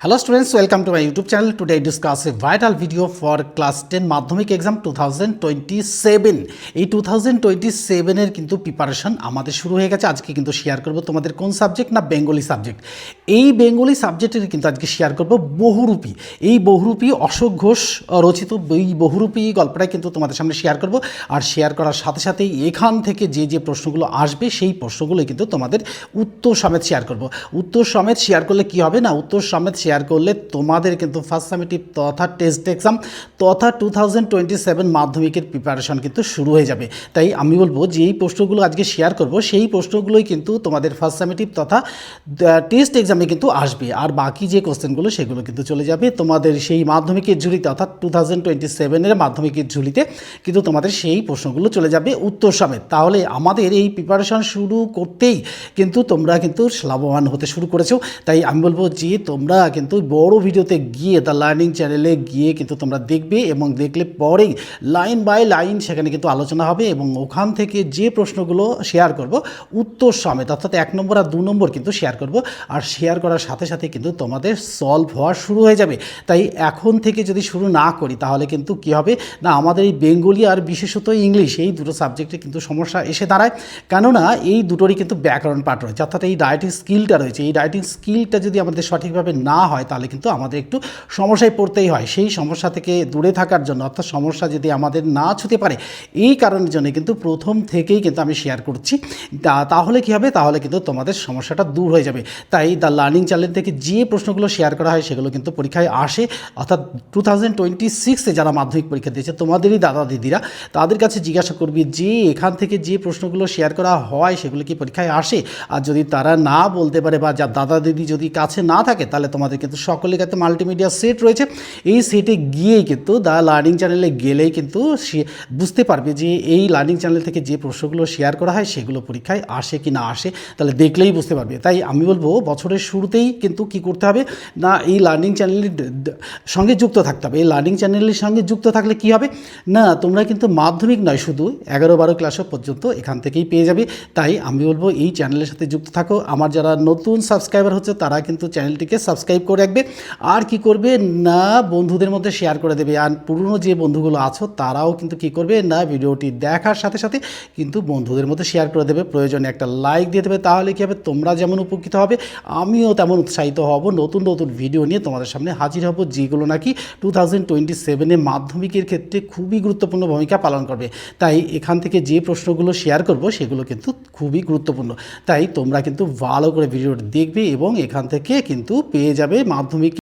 Hello students, welcome to my YouTube channel. Today I discuss a vital video for class 10 মাধ্যমিক exam 2027 এই 2027 এর কিন্তু preparation আমাদের শুরু হয়ে গেছে। আজকে কিন্তু শেয়ার করব তোমাদের কোন সাবজেক্ট না বেঙ্গলি সাবজেক্ট। এই বেঙ্গলি সাবজেক্টের কিন্তু আজকে শেয়ার করব বহুরূপী। এই বহুরূপী অশোক ঘোষ রচিত এই বহুরূপী গল্পটা কিন্তু তোমাদের সামনে শেয়ার করব। আর শেয়ার করার সাথে সাথেই এখান থেকে যে প্রশ্নগুলো আসবে সেই প্রশ্নগুলোই কিন্তু তোমাদের উত্তর সমেত শেয়ার করব। উত্তর সমেত শেয়ার করলে কি হবে না, উত্তর সমেত শেয়ার করলে তোমাদের কিন্তু ফার্স্ট সামেটিভ তথা টেস্ট এক্সাম তথা 2027 মাধ্যমিকের প্রিপারেশন কিন্তু শুরু হয়ে যাবে। তাই আমি বলবো যে এই প্রশ্নগুলো আজকে শেয়ার করব সেই প্রশ্নগুলোই কিন্তু তোমাদের ফার্স্ট সামেটিভ তথা টেস্ট এক্সামে কিন্তু আসবে। আর বাকি যে কোশ্চেনগুলো সেগুলো কিন্তু চলে যাবে তোমাদের সেই মাধ্যমিকের ঝুলিতে অর্থাৎ 2027 মাধ্যমিকের ঝুলিতে কিন্তু তোমাদের সেই প্রশ্নগুলো চলে যাবে উত্তর সমেত। তাহলে আমাদের এই প্রিপারেশন শুরু করতেই কিন্তু তোমরা কিন্তু লাভবান হতে শুরু করেছো। তাই আমি বলবো যে তোমরা কিন্তু বড় ভিডিওতে গিয়ে দ্য লার্নিং চ্যানেলে গিয়ে কিন্তু তোমরা দেখবে এবং দেখলে পরেই লাইন বাই লাইন সেখানে কিন্তু আলোচনা হবে এবং ওখান থেকে যে প্রশ্নগুলো শেয়ার করব উত্তর সমেত অর্থাৎ 1 নম্বর আর 2 নম্বর কিন্তু শেয়ার করব। আর শেয়ার করার সাথে সাথে কিন্তু তোমাদের সলভ হওয়া শুরু হয়ে যাবে। তাই এখন থেকে যদি শুরু না করি তাহলে কিন্তু কি হবে না, আমাদের এই বেঙ্গলি আর বিশেষত ইংলিশ এই দুটো সাবজেক্টে কিন্তু সমস্যা এসে দাঁড়ায়। কেননা এই দুটোরই কিন্তু ব্যাকরণ পাঠ রয়েছে অর্থাৎ এই রাইটিং স্কিলটা রয়েছে। এই রাইটিং স্কিলটা যদি আমাদের সঠিকভাবে না হয় তাহলে কিন্তু আমাদের একটু সমস্যায় পড়তেই হয়। সেই সমস্যা থেকে দূরে থাকার জন্য অর্থাৎ সমস্যা যদি আমাদের না ছুঁতে পারে এই কারণের জন্য কিন্তু প্রথম থেকেই কিন্তু আমি শেয়ার করছি। তাহলে কি হবে, তাহলে কিন্তু তোমাদের সমস্যাটা দূর হয়ে যাবে। তাই দ্য লার্নিং চ্যানেল থেকে যে প্রশ্নগুলো শেয়ার করা হয় সেগুলো কিন্তু পরীক্ষায় আসে অর্থাৎ 2026 যারা মাধ্যমিক পরীক্ষা দিয়েছে তোমাদেরই দাদা দিদিরা তাদের কাছে জিজ্ঞাসা করবি যে এখান থেকে যে প্রশ্নগুলো শেয়ার করা হয় সেগুলো কি পরীক্ষায় আসে। আর যদি তারা না বলতে পারে বা যার দাদা দিদি যদি কাছে না থাকে তাহলে তোমাদের কিন্তু সকলের কাছে মাল্টিমিডিয়া সেট রয়েছে। এই সেটে গিয়েই কিন্তু দ্য লার্নিং চ্যানেলে গেলেই কিন্তু বুঝতে পারবে যে এই লার্নিং চ্যানেল থেকে যে প্রশ্নগুলো শেয়ার করা হয় সেগুলো পরীক্ষায় আসে কি না আসে, তাহলে দেখলেই বুঝতে পারবে। তাই আমি বলবো বছরের শুরুতেই কিন্তু কি করতে হবে না, এই লার্নিং চ্যানেলের সঙ্গে যুক্ত থাকতে হবে। এই লার্নিং চ্যানেলের সঙ্গে যুক্ত থাকলে কি হবে না, তোমরা কিন্তু মাধ্যমিক নয় শুধু 11-12 ক্লাস পর্যন্ত এখান থেকেই পেয়ে যাবে। তাই আমি বলবো এই চ্যানেলের সাথে যুক্ত থাকো। আমার যারা নতুন সাবস্ক্রাইবার হচ্ছে তারা কিন্তু চ্যানেলটিকে সাবস্ক্রাইব করে রাখবে। আর কি করবে না, বন্ধুদের মধ্যে শেয়ার করে দেবে। আর পুরনো যে বন্ধুগুলো আছো তারাও কিন্তু কি করবে না, ভিডিওটি দেখার সাথে সাথে কিন্তু বন্ধুদের মধ্যে শেয়ার করে দেবে। প্রয়োজনে একটা লাইক দিয়ে দেবে। তাহলে কী হবে, তোমরা যেমন উপকৃত হবে আমিও তেমন উৎসাহিত হব। নতুন নতুন ভিডিও নিয়ে তোমাদের সামনে হাজির হব যেগুলো নাকি 2027 মাধ্যমিকের ক্ষেত্রে খুবই গুরুত্বপূর্ণ ভূমিকা পালন করবে। তাই এখান থেকে যে প্রশ্নগুলো শেয়ার করব সেগুলো কিন্তু খুবই গুরুত্বপূর্ণ। তাই তোমরা কিন্তু ভালো করে ভিডিওটি দেখবে এবং এখান থেকে কিন্তু পেয়ে যাবে মাধ্যমিক